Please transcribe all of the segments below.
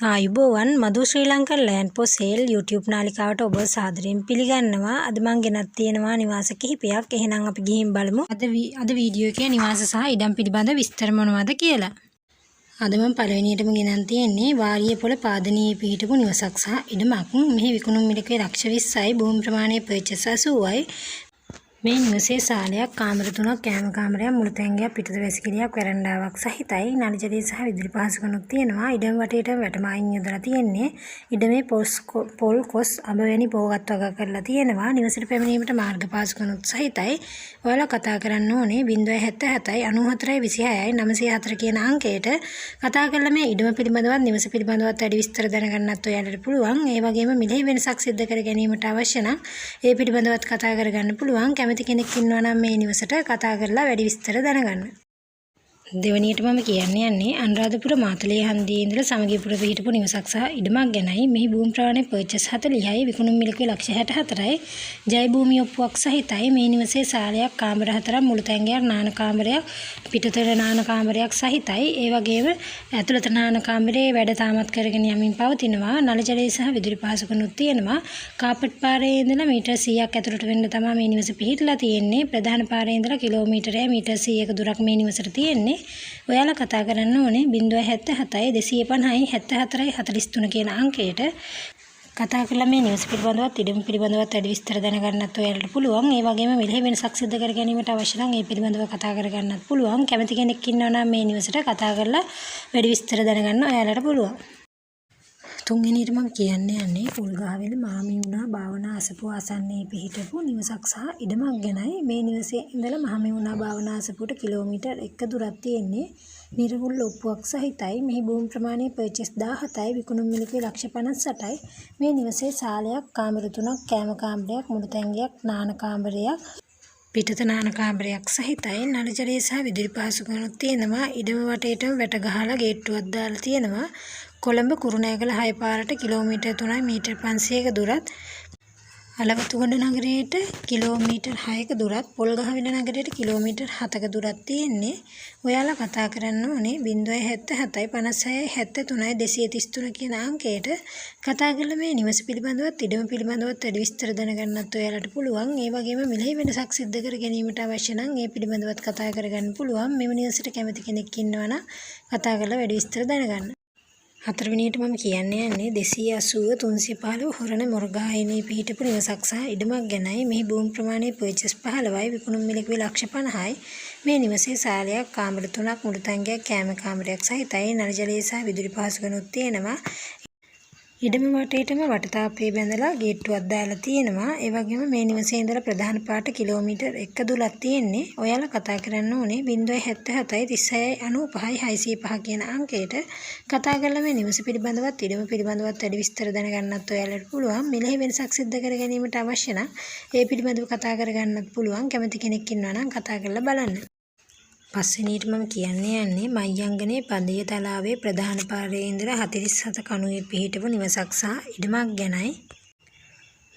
ආයුබෝවන් Madhu Sri Lanka land for sale YouTube නාලිකාවට ඔබ සාදරයෙන් පිළිගන්නවා. අද මම ගෙනත් තියෙනවා නිවාස කිහිපයක්. එහෙනම් අපි ගිහින් බලමු. අද වීඩියෝ එකේ නිවාස සහ ඉඩම් පිළිබඳ විස්තර මොනවද කියලා. අද මම පළවෙනියටම ගෙනන් තියෙන්නේ වාරිය පොළ පාදනීය පිහිටපු නිවසක් සහ ඉඩමක්. මෙහි විකුණුම් මිලකේ ලක්ෂ 20යි. භූමි ප්‍රමාණය පර්චේස් 80යි. මේ නිවසේ සාලයක්, කාමර 3ක්, කෑම කාමරයක්, මුළු තැන්ගයක්, පිටත වැසිකිළියක්, වරණ්ඩාවක් සහිතයි. නළි ජලය සහ විදුලි පහසුකම්ක් තියෙනවා. ඉඩම වටේටම වැටමායින් යොදලා තියෙන්නේ. ඉඩමේ පොල් කොස් අඹ වැනි පොහොගත් වගා කරලා තියෙනවා. නිවසට පැමිණීමට මාර්ග පහසුකම්ක් සහිතයි. ඔයාලා කතා කරන්න ඕනේ 077යි 94යි 26යි 904 කියන අංකයට කතා කරලා මේ ඉඩම පිළිබඳවත් නිවස පිළිබඳවත් වැඩි විස්තර දැනගන්නත් ඔයාලට පුළුවන්. ඒ වගේම මිලේ වෙනසක් සිදු කර ගැනීමට අවශ්‍ය නම් ඒ පිළිබඳවත් කතා කරගන්න පුළුවන්. කැමති කෙනෙක් ඉන්නවා නම් මේ නිවසට කතා කරලා වැඩි විස්තර දැනගන්න. දෙවැනියට මම යන්නේ අනුරාධපුර මාතලේ හන්දියේ ඉඳලා සමගියපුර පිහිටපු නිවසක් සහ ඉඩමක් ගැනයි. මෙහි භූමි ප්‍රමාණය පර්චේස් 40යි. විකුණුම් මිලකේ ලක්ෂ 64යි. ජය භූමි ඔප්පුවක් සහිතයි. මේ නිවසේ සාලයක්, කාමර 4ක්, මුළු තැන්ගයක්, නාන කාමරයක්, පිටතට නාන කාමරයක් සහිතයි. ඒ වගේම ඇතුළත නාන කාමරේ වැඩ තාමත් කරගෙන යමින් පවතිනවා. නළ ජලය සහ විදුලි පහසුකම්ත් තියෙනවා. කාපට් පාරේ ඉඳලා මීටර් 100ක් ඇතුළට වෙන්න තමයි මේ නිවස පිහිටලා තියෙන්නේ. ප්‍රධාන පාරේ ඉඳලා කිලෝමීටරය මීටර් 100ක දුරක් මේ නිවසට තියෙන්නේ. ඔයාලා කතා කරන්න ඕනේ 077යි 250යි 74යි 43 කියන අංකයට කතා කරලා මේ නිවස පිළිබඳවත් ඉඩම පිළිබඳවත් වැඩි විස්තර දැනගන්නත් ඔයාලට පුළුවන්. ඒ වගේම මිලේ වෙනසක් සිදු කර ගැනීමට අවශ්‍ය නම් ඒ පිළිබඳව කතා කරගන්නත් පුළුවන්. කැමති කෙනෙක් ඉන්නවා නම් මේ නිවසට කතා කරලා වැඩි විස්තර දැනගන්න ඔයාලට පුළුවන්. තුන්වෙනියට මම යන්නේ පුල්ගහවෙල මහමෙවුනා භාවනා අසපුව ආසන්නයේ පිහිටපු නිවසක් සහ ඉඩමක් ගැනයි. මේ නිවසේ ඉඳලා මහමෙවුනා භාවනා අසපුවට කිලෝමීටර් 1 දුරක් තියෙන්නේ. නිර්වුල් ඔප්පුවක් සහිතයි. මෙහි භූමි ප්‍රමාණය පර්චේස් 17යි. විකුණුම් මිලකේ ලක්ෂ 58යි. මේ නිවසේ සාලයක්, කාමර 3ක්, කෑම කාමරයක්, මුළු තැන්ගයක්, නාන කාමරයක්, පිටත නාන කාමරයක් සහිතයි. නළ ජලය සහ විදුලි පහසුකම්ත් තියෙනවා. ඉඩම වටේටම වැට ගහලා ගේට්ටුවක් දාලා තියෙනවා. කොළඹ කුරුණෑගල 6 පාරට කිලෝමීටර් 3යි මීටර් 500ක දුරත්, අලවතුගොඩ නගරයට කිලෝමීටර් 6ක දුරත්, පොල්ගහවෙල නගරයට කිලෝමීටර් 7ක දුරක් තියෙන්නේ. ඔයාලා කතා කරන්න ඕනේ 077යි 56යි 73යි 233 කියන අංකයට කතා කරලා මේ නිවස පිළිබඳවත් ඉඩම පිළිබඳවත් වැඩි විස්තර දැනගන්නත් ඔයාලට පුළුවන්. ඒ වගේම මිලේ වෙනසක් සිදු කර ගැනීමට අවශ්‍ය නම් ඒ පිළිබඳවත් කතා කරගන්න පුළුවන්. මෙම නිවසට කැමති කෙනෙක් ඉන්නවා නම් කතා කරලා වැඩි විස්තර දැනගන්න. හතරවෙනියට මම යන්නේ 280 315 හොරණ මොරගායනේ පිහිටපු නිවසක් සහ ඉඩමක් ගැනයි. මෙහි භූමි ප්‍රමාණය පර්චේස් 15යි. විකුණුම් මිලකේ ලක්ෂ 50යි. මේ නිවසේ සාලයක්, කාමර 3ක්, මුළු තැන්ගයක්, කෑම කාමරයක් සහිතයි. නළ ජලය සහ විදුලි පහසුකම්ත් තියෙනවා. ඉඩම වටේටම වටතාපේ බැඳලා ගේට්ටුවක් දාලා තියෙනවා. ඒ වගේම මේ නිවසේ ඉඳලා ප්‍රධාන පාට කිලෝමීටර් 1 දුරක් තියෙන්නේ. ඔයාලා කතා කරන්න ඕනේ 077යි 36යි 95යි 605 කියන අංකයට කතා කරලා මේ නිවස පිළිබඳවත් ඉඩම පිළිබඳවත් වැඩි විස්තර දැනගන්නත් ඔයාලට පුළුවන්. මිලේ වෙනසක් සිදු කර ගැනීමට අවශ්‍ය නම් ඒ පිළිබඳව කතා කරගන්නත් පුළුවන්. කැමති කෙනෙක් ඉන්නවා නම් කතා කරලා බලන්න. පස්වෙනියට මම යන්නේ මයංගනේ පදිය තලාවේ ප්‍රධාන පාරේ ඉඳලා 47 කණුවේ පිහිටපු නිවසක් සහ ඉඩමක් ගැනයි.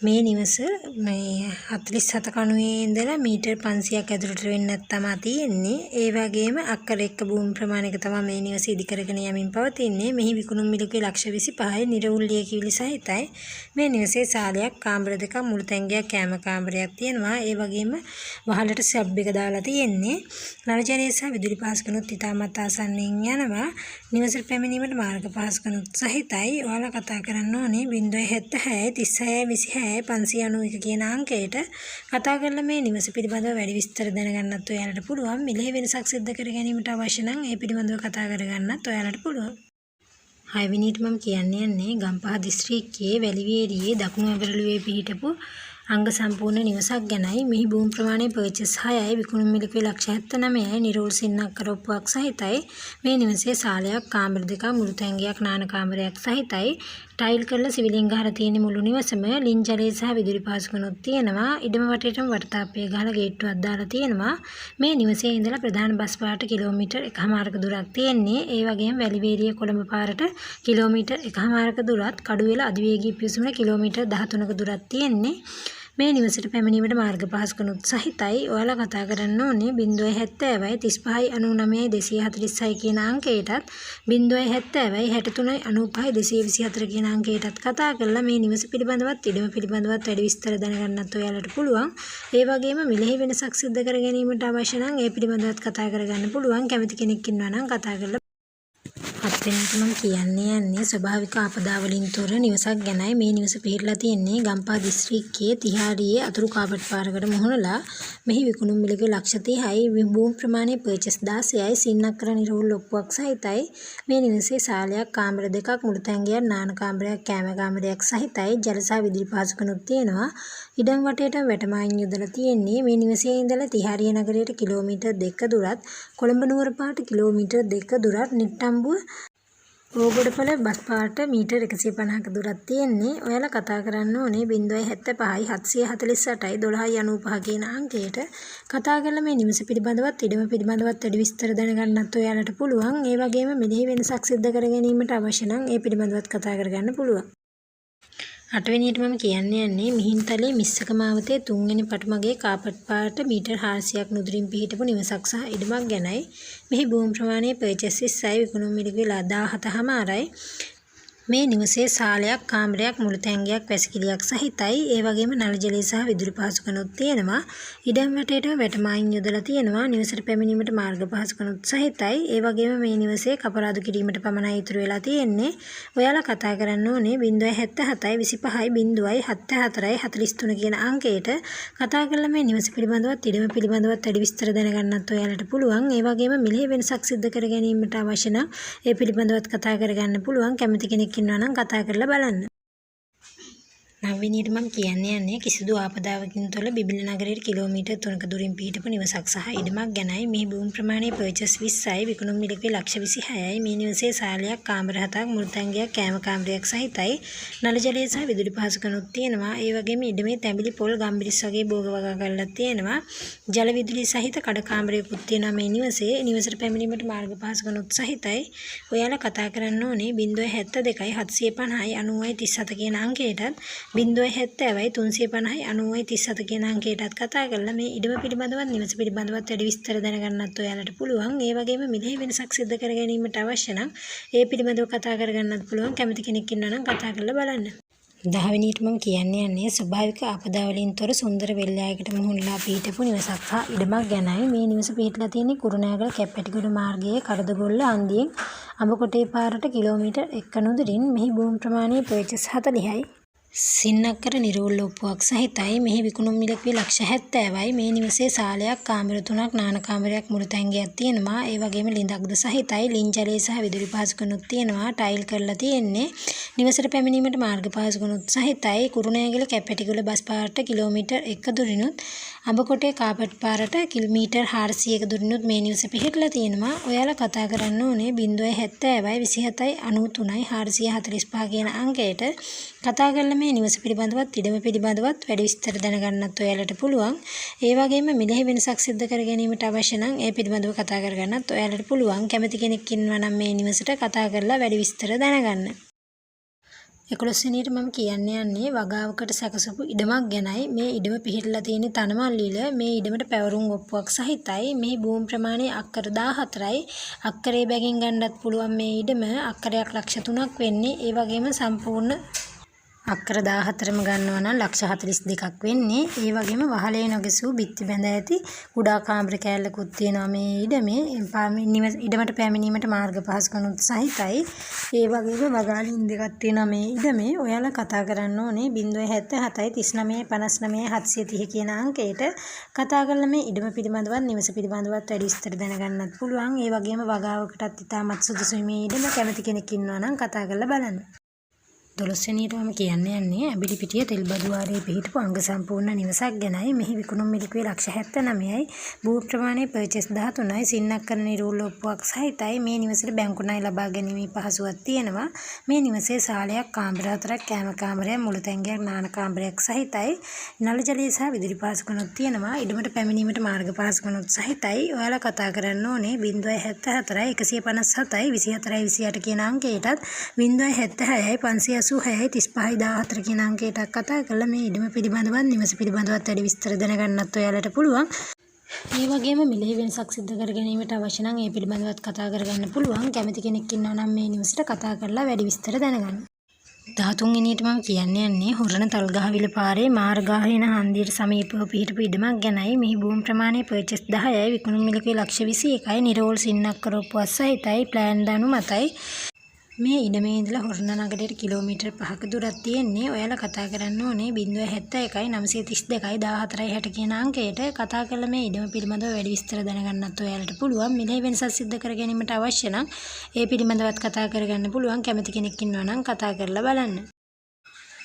මේ නිවස 47 කණුවේ ඉඳලා මීටර් 500ක් ඇතුළට වෙන්නත් තමයි තියෙන්නේ. ඒ වගේම අක්කර එක්ක භූමි ප්‍රමාණයක තමයි මේ නිවස ඉදි කරගෙන යමින් පවතින්නේ. මෙහි විකුණුම් මිලකේ ලක්ෂ 25යි. නිර්වුල්ලිය කිවිලි සහිතයි. මේ නිවසේ සාලයක්, කාමර 2ක්, මුළු තැන්ගයක්, කෑම කාමරයක් තියෙනවා. ඒ වගේම වහලට සබ් එක දාලා තියෙන්නේ. නළ ජලය සහ විදුලි පහසුකම්ත් ඉතාමත් ආසන්නයෙන් යනවා. නිවසට පැමිණීමට මාර්ග පහසුකම්ත් සහිතයි. ඔයාලා කතා කරන්න ඕනේ 076යි 36යි 591 කියන අංකයට කතා කරලා මේ නිවස පිළිබඳව වැඩි විස්තර දැනගන්නත් ඔයාලට පුළුවන්. මිලේ වෙනසක් සිදු කර ගැනීමට අවශ්‍ය නම් ඒ පිළිබඳව කතා කරගන්නත් ඔයාලට පුළුවන්. 6 වෙනියට මම යන්නේ ගම්පහ දිස්ත්‍රික්කයේ වැලිවේරියේ දකුණු ඇවරළුවේ පිහිටපු අංග සම්පූර්ණ නිවසක් ගැනයි. මෙහි භූමි ප්‍රමාණය පර්චේස් 6යි. විකුණුම් මිලකේ ලක්ෂ 79යි. නිරෝල් සින්නක්කර ඔප්පුවක් සහිතයි. මේ නිවසේ සාලයක්, කාමර 2ක්, මුළු තැන්ගයක්, නාන කාමරයක් සහිතයි. ටයිල් කරලා සිවිලින් ගහලා තියෙන මුළු නිවසම ලින් ජලය සහ විදුලි පහසුකම්ත් තියෙනවා. ඉඩම වටේටම වටතාපය ගහලා ගේට්ටුවක් දාලා තියෙනවා. මේ නිවසේ ඉඳලා ප්‍රධාන බස් පාරට කිලෝමීටර් 1මාර්ග දුරක් තියෙන්නේ. ඒ වගේම වැලිවේරිය කොළඹ පාරට කිලෝමීටර් 1මාර්ග දුරත්, කඩුවෙල අධිවේගී පිවිසුමට කිලෝමීටර් 13ක දුරක් තියෙන්නේ. මේ නිවසට පැමිණීමට මාර්ග පහසුකම් සහිතයි. ඔයාලා කතා කරන්න ඕනේ 070යි 35යි 99යි 246 කියන අංකයටත් 070යි 63යි 95යි 224 කියන අංකයටත් කතා කරලා මේ නිවස පිළිබඳවත් ඉඩම පිළිබඳවත් වැඩි විස්තර දැනගන්නත් ඔයාලට පුළුවන්. ඒ වගේම මිලෙහි වෙනසක් සිදු කර ගැනීමට අවශ්‍ය නම් ඒ පිළිබඳවත් කතා කරගන්න පුළුවන්. කැමති කෙනෙක් ඉන්නවා නම් කතා කරලා හත්වෙනිට මම කියන්නේ ස්වභාවික ආපදා වලින් තොර නිවසක් ගැනයි. මේ නිවස පිහිටලා තියෙන්නේ ගම්පහ දිස්ත්‍රික්කයේ තිහාරියේ අතුරු කාපට් පාරකට මුහුණලා. මෙහි විකුණුම් මිල ලක්ෂ 30යි. භූමි ප්‍රමාණය පර්චස් 16යි. සින්නක්කර නිරවුල් ඔප්පුවක් සහිතයි. මේ නිවසේ සාලයක්, කාමර දෙකක්, මුළු තැන්ගයක්, නාන කාමරයක්, කෑම කාමරයක් සහිතයි. ජල සහ විදුලි පහසුකම්ත් තියෙනවා. ඉඩම් වටේට වැටමායින් යොදලා තියෙන්නේ. මේ නිවසේ ඉඳලා තිහාරිය නගරයට කිලෝමීටර් 2 දුරත්, කොළඹ නුවර පාට කිලෝමීටර් 2 දුරත්, නිට්ටඹුව ඕගොඩපළ බස් පාට මීටර් 150ක දුරක් තියෙන්නේ. ඔයාලා කතා කරන්න ඕනේ 075යි 748යි 1295 කියන අංකයට. කතා කරලා මේ නිවස පිළිබඳවත් ඉඩම පිළිබඳවත් වැඩි විස්තර දැනගන්නත් ඔයාලට පුළුවන්. ඒ වගේම මෙලෙහි වෙනසක් සිදු කර ගැනීමට අවශ්‍ය නම් ඒ පිළිබඳවත් කතා කරගන්න පුළුවන්. 8 වෙනියට මම යන්නේ මිහින්තලේ මිස්සක මාවතේ 3 වෙනි පටුමගේ කාපට් පාට මීටර් 400ක් නුදුරින් පිහිටපු නිවසක් සහ ඉඩමක් ගැනයි. මෙහි භූමි ප්‍රමාණය පර්චස් 20යි. විකුණුම් මිල 17,000යි. මේ නිවසේ සාලයක්, කාමරයක්, මුළු තැන්ගයක්, වැසිකිළියක් සහිතයි. ඒ වගේම නල ජලය සහ විදුලි පහසුකම්ත් තියෙනවා. ඉඩම් වටේට වැටමායින් යොදලා තියෙනවා. නිවසට පැමිණීමට මාර්ග පහසුකම්ත් සහිතයි. ඒ වගේම මේ නිවසේ කපරාදු කිරීමට පමණයි ඉතුරු වෙලා තියෙන්නේ. ඔයාලා කතා කරන්න ඕනේ 077යි 25යි 074යි 43 කියන අංකයට. කතා කරලා මේ නිවස පිළිබඳවත් ඉඩම පිළිබඳවත් වැඩි විස්තර දැනගන්නත් ඔයාලට පුළුවන්. ඒ වගේම මිලේ වෙනසක් සිදු කර ගැනීමට අවශ්‍ය නම් ඒ පිළිබඳවත් කතා කරගන්න පුළුවන්. කැමති කෙනෙක් ඉන්නවා නම් කතා කරලා බලන්න. 9 වෙනියට මම කියන්නේ කිසිදු ආපදාවකින් තොර බිබිල නගරයට කිලෝමීටර් 3ක දුරින් පිහිටපු නිවසක් සහ ඉඩමක් ගැනයි. මේ භූමි ප්‍රමාණය පර්චස් 20යි. විකුණුම් මිල ලක්ෂ 26යි. මේ නිවසේ සාලයක්, කාමර 7ක්, මුළු තැන්ගයක්, කෑම කාමරයක් සහිතයි. නල ජලය සහ විදුලි පහසුකම්ත් තියෙනවා. ඒ වගේම ඉඩමේ තැඹිලි පොල් ගම්බිරිස් වගේ භෝග වගා කරලා තියෙනවා. ජල විදුලි සහිත කඩ කාමරයකුත් තියෙනවා මේ නිවසේ. නිවසට පැමිණීමට මාර්ග පහසුකම්ත් සහිතයි. ඔයාලා කතා කරන්න ඕනේ 072යි 750යි 90යි 37 කියන අංකයටත් 070යි 350යි 90යි 37 කියන අංකයටත් කතා කරලා මේ ඉඩම පිළිබඳවත් නිවස පිළිබඳවත් වැඩි විස්තර දැනගන්නත් ඔයාලට පුළුවන්. ඒ වගේම මිලෙහි වෙනසක් සිදු කර ගැනීමට අවශ්‍ය නම් ඒ පිළිබඳව කතා කරගන්නත් පුළුවන්. කැමති කෙනෙක් ඉන්නවා නම් කතා කරලා බලන්න. 10 වෙනියට මම කියන්නේ ස්වභාවික ආපදා වලින් තොර සුන්දර වෙල්යායකට මුහුණලා පිහිටපු නිවසක් හා ඉඩමක් ගැනයි. මේ නිවස පිහිටලා තියෙන්නේ කුරුණෑගල කැප්පැටිගොඩ මාර්ගයේ කඩදගොල්ල අන්දියෙන් අඹකොටේ පාරට කිලෝමීටර් 1 නුදුරින්. මෙහි භූමි ප්‍රමාණය පර්චස් 40යි. සින්නක්කර නිරවුල් ඔප්පුවක් සහිතයි. මෙහි විකුණුම් මිල ලක්ෂ 70යි. මේ නිවසේ සාලයක්, කාමර 3ක්, නාන කාමරයක්, මුළු තැන්ගයක් තියෙනවා. ඒ වගේම ලිඳක්ද සහිතයි. ලින් ජලය සහ විදුලි පහසුකම්ත් තියෙනවා. ටයිල් කරලා තියෙන්නේ. නිවසට පැමිණීමට මාර්ග පහසුකම්ත් සහිතයි. කුරුණෑගල කැප්පැටිගොඩ බස් පාරට කිලෝමීටර් 1 දුරිනුත් අඹකොටේ කාපට් පාරට කිලෝමීටර් 400ක දුරිනුත් මේ නිවස පිහිටලා තියෙනවා. ඔයාලා කතා කරන්න ඕනේ 070යි 27යි 93යි 445 කියන අංකයට. කතා කරලා මේ නිවස පිළිබඳවත් ඉඩම පිළිබඳවත් වැඩි විස්තර දැනගන්නත් ඔයාලට පුළුවන්. ඒ වගේම මිලෙහි වෙනසක් සිදු කර ගැනීමට අවශ්‍ය නම් ඒ පිළිබඳව කතා කරගන්නත් ඔයාලට පුළුවන්. කැමති කෙනෙක් ඉන්නවා නම් මේ නිවසට කතා කරලා වැඩි විස්තර දැනගන්න. 11 වෙනියට මම කියන්නේ වගාවකට සැකසපු ඉඩමක් ගැනයි. මේ ඉඩම පිහිටලා තියෙන තනමල්ලිල. මේ ඉඩමට පැවරුම් ඔප්පුවක් සහිතයි. මේ භූමි ප්‍රමාණය අක්කර 14යි. අක්කරේ බැගින් ගන්නත් පුළුවන් මේ ඉඩම. අක්කරයක් ලක්ෂ 3ක් වෙන්නේ. ඒ වගේම සම්පූර්ණ අක්කර 14ම ගන්නවා නම් ලක්ෂ 42ක් වෙන්නේ. ඒ වගේම වහලේ නොගැසූ බිත්ති බැඳ ඇති කුඩා කාමර කෑල්ලකුත් තියෙනවා මේ ඉඩමේ. ඉඩමට පැමිණීමට මාර්ග පහසුකම්ත් සහිතයි. ඒ වගේම වගාලින් දෙකක් තියෙනවා මේ ඉඩමේ. ඔයාලා කතා කරන්න ඕනේ 077යි 39යි 59යි 730 කියන අංකයට. කතා කරලා මේ ඉඩම පිළිබඳවත් නිවස පිළිබඳවත් වැඩි විස්තර දැනගන්නත් පුළුවන්. ඒ වගේම වගාවකටත් ඉතාමත් සුදුසුයි මේ ඉඩම. කැමති කෙනෙක් ඉන්නවා නම් කතා කරලා බලන්න. 12 වෙනියට මම කියන්නේ ඇඹිලිපිටිය තෙල්බදු වාරයේ පිහිටපු අංග සම්පූර්ණ නිවසක් ගැනයි. මෙහි විකුණුම් මිල ලක්ෂ 79යි. භූමි ප්‍රමාණය පර්චස් 13යි. සින්නක්කර නිරවුල් ඔප්පුවක් සහිතයි. මේ නිවසට බැංකු ණය ලබා ගැනීමේ පහසුවක් තියෙනවා. මේ නිවසේ සාලයක්, කාමර 4ක්, කෑම කාමරයක්, මුළු තැන්ගයක්, නාන කාමරයක් සහිතයි. නල ජලය සහ විදුලි පහසුකම්ත් තියෙනවා. ඉඩමට පැමිණීමට මාර්ග පහසුකම්ත් සහිතයි. ඔයාලා කතා කරන්න ඕනේ 074යි 157යි 24යි 28 කියන අංකයටත් 076යි 500 86යි 35යි 14 කියන අංකයටත් කතා කරලා මේ ඉඩම පිළිබඳවත් නිවස පිළිබඳවත් වැඩි විස්තර දැනගන්නත් ඔයාලට පුළුවන්. ඒ වගේම මිලේ වෙනසක් සිදු කර ගැනීමට අවශ්‍ය නම් ඒ පිළිබඳවත් කතා කරගන්න පුළුවන්. කැමති කෙනෙක් ඉන්නවා නම් මේ නිවසට කතා කරලා වැඩි විස්තර දැනගන්න. 13 වෙනියට මම කියන්න යන්නේ හොරණ තල්ගහවිල පාරේ මාර්ගාහේන හන්දියට සමීපව පිහිටපු ඉඩමක් ගැනයි. මෙහි භූමි ප්‍රමාණය පර්චේස් 10යි, විකුණුම් මිලකේ ලක්ෂ 21යි, නිරෝල් සින්නක් කරොප්පුවක් සහිතයි, ප්ලෑන් දනු මතයි. මේ ඉඩමේ ඉඳලා හොරණ නගරයට කිලෝමීටර් 5ක දුරක් තියෙන්නේ. ඔයාලා කතා කරන්න ඕනේ 071යි 932යි 1460 කියන අංකයට. කතා කරලා මේ ඉඩම පිළිබඳව වැඩි විස්තර දැනගන්නත් ඔයාලට පුළුවන්. මිලේ වෙනසක් සිදු කර ගැනීමට අවශ්‍ය නම් ඒ පිළිබඳවත් කතා කරගන්න පුළුවන්. කැමති කෙනෙක් ඉන්නවා නම් කතා කරලා බලන්න.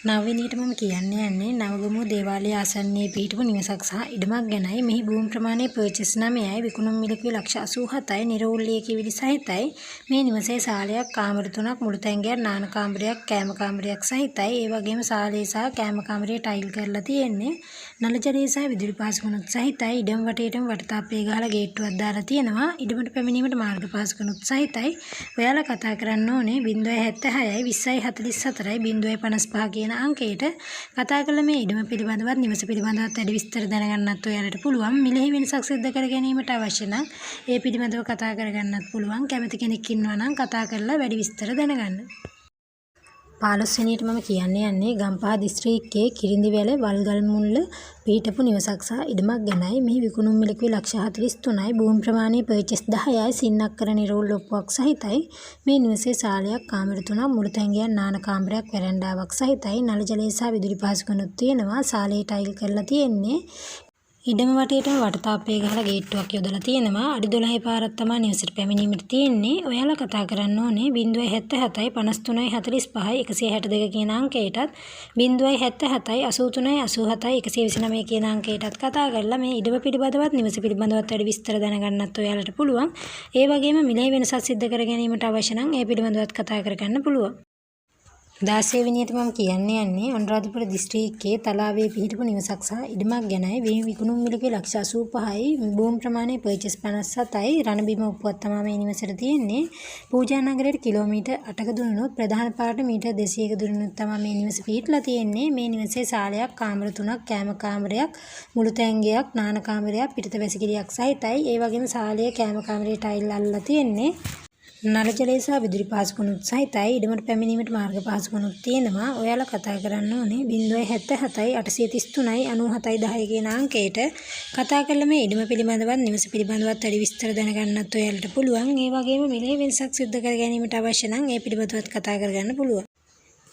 9 වෙනියට මම කියන්න යන්නේ නවගමුව දේවාලය ආසන්නයේ පිහිටපු නිවසක් සහ ඉඩමක් ගැනයි. මෙහි භූමි ප්‍රමාණය පර්චේස් 9යි, විකුණුම් මිලකේ ලක්ෂ 87යි, නිරෝල් ලියකියවිලි සහිතයි. මේ නිවසේ සාලයක්, කාමර 3ක්, මුළු තැන්ගයක්, නාන කාමරයක්, කෑම කාමරයක් සහිතයි. ඒ වගේම සාලේ සහ කෑම කාමරය ටයිල් කරලා තියෙන්නේ. නල ජලය සහ විදුලි පාසුකණුත් සහිතයි. ඉඩම වටේටම වටතාප්පේ ගහලා ගේට්ටුවක් දාලා තියෙනවා. ඉඩමට පැමිණීමට මාර්ග පාසුකණුත් සහිතයි. ඔයාලා කතා කරන්න ඕනේ 076යි 2044යි 055 කියන අංකයට. කතා කළ මේ ඉඩම පිළිබඳවත් නිවස පිළිබඳවත් වැඩි විස්තර දැනගන්නත් ඔයාලට පුළුවන්. මිලෙහි වෙනසක් සිදු කර ගැනීමට අවශ්‍ය නම් ඒ පිළිබඳව කතා කරගන්නත් පුළුවන්. කැමති කෙනෙක් ඉන්නවා නම් කතා කරලා වැඩි විස්තර දැනගන්න. 15 වෙනියට මම කියන්න යන්නේ ගම්පහ දිස්ත්‍රික්කයේ කිරිඳිවැල වල්ගල් මුල්ල පිහිටපු නිවසක් සහ ඉඩමක් ගැනයි. මෙහි විකුණුම් මිලකේ ලක්ෂ 43යි, භූමි ප්‍රමාණය පර්චේස් 10යි, සින්නක් කර නිරෝල් ඔප්පුවක් සහිතයි. මේ නිවසේ සාලයක්, කාමර 3ක්, මුළු තැන්ගයක්, නාන කාමරයක්, වැරැන්ඩාවක් සහිතයි. නල ජලය සහ විදුලි පාසුකණුත් තියෙනවා. සාලේ ටයිල් කරලා තියෙන්නේ. ඉඩම වටේටම වටතාප්පේ ගහලා ගේට්ටුවක් යොදලා තියෙනවා. අඩි 12 පාරක් තමයි නිවසට පැමිණීමට තියෙන්නේ. ඔයාලා කතා කරන්න ඕනේ 077යි 53යි 45යි 162 කියන අංකයටත්, 077යි 83යි 87යි 129 කියන අංකයටත් කතා කරලා මේ ඉඩම පිළිබඳවත් නිවස පිළිබඳවත් වැඩි විස්තර දැනගන්නත් ඔයාලට පුළුවන්. ඒ වගේම මිලේ වෙනසක් සිදු කර ගැනීමට අවශ්‍ය නම් ඒ පිළිබඳවත් කතා කරගන්න පුළුවන්. 16 වෙනියට මම කියන්න යන්නේ අනුරාධපුර දිස්ත්‍රික්කයේ තලාවේ පිහිටපු නිවසක් සහ ඉඩමක් ගැනයි. මේ විකුණුම් මිලකේ ලක්ෂ 85යි, භූමි ප්‍රමාණය පර්චේස් 57යි, රණබිම ඔප්පුවක් තමයි මේ නිවසට තියෙන්නේ. පූජා නගරයට කිලෝමීටර් 8ක දුරනොත් ප්‍රධාන පාරට මීටර් 200ක දුරනොත් තමයි මේ නිවස පිහිටලා තියෙන්නේ. මේ නිවසේ සාලයක්, කාමර 3ක්, කෑම කාමරයක්, මුළු තැන්ගයක්, නාන කාමරයක්, පිටත වැසිකිළියක් සහිතයි. ඒ වගේම සාලයේ කෑම කාමරයේ ටයිල් අල්ලලා තියෙන්නේ. නල ජලය සහ විදුලි පාසුකණුත් සහිතයි. ඉඩමට පැමිණීමට මාර්ග පාසුකණුත් තියෙනවා. ඔයාලා කතා කරන්න ඕනේ 077යි 833යි 97යි 10 කියන අංකයට. කතා කරලා මේ ඉඩම පිළිබඳවත් නිවස පිළිබඳවත් වැඩි විස්තර දැනගන්නත් ඔයාලට පුළුවන්. ඒ වගේම මිලේ වෙනසක් සිදු කර ගැනීමට අවශ්‍ය නම් ඒ පිළිබඳවත් කතා කරගන්න පුළුවන්.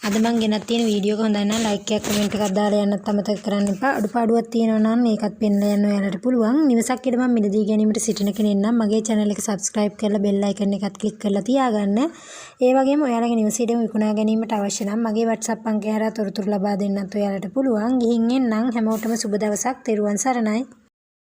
අද මම ගෙනත් තියෙන වීඩියෝ එක හොඳයි නම් ලයික් එකක් කමෙන්ට් එකක් දාලා යන්නත් අමතක කරන්න එපා. අඩුපාඩුවක් තියෙනවා නම් ඒකත් පෙන්නලා යන්න ඔයාලට පුළුවන්. නිවසක් ඉදමන් මිලදී ගැනීමට සිටින කෙනෙක් නම් මගේ channel එක subscribe කරලා bell icon එකත් click කරලා තියාගන්න. ඒ වගේම ඔයාලගේ නිවස ඉදම විකුණා ගැනීමට අවශ්‍ය නම් මගේ WhatsApp අංකය හරහා තොරතුරු ලබා දෙන්නත් ඔයාලට පුළුවන්. ගිහින් එන්නම්. හැමෝටම සුබ දවසක්. තෙරුවන් සරණයි.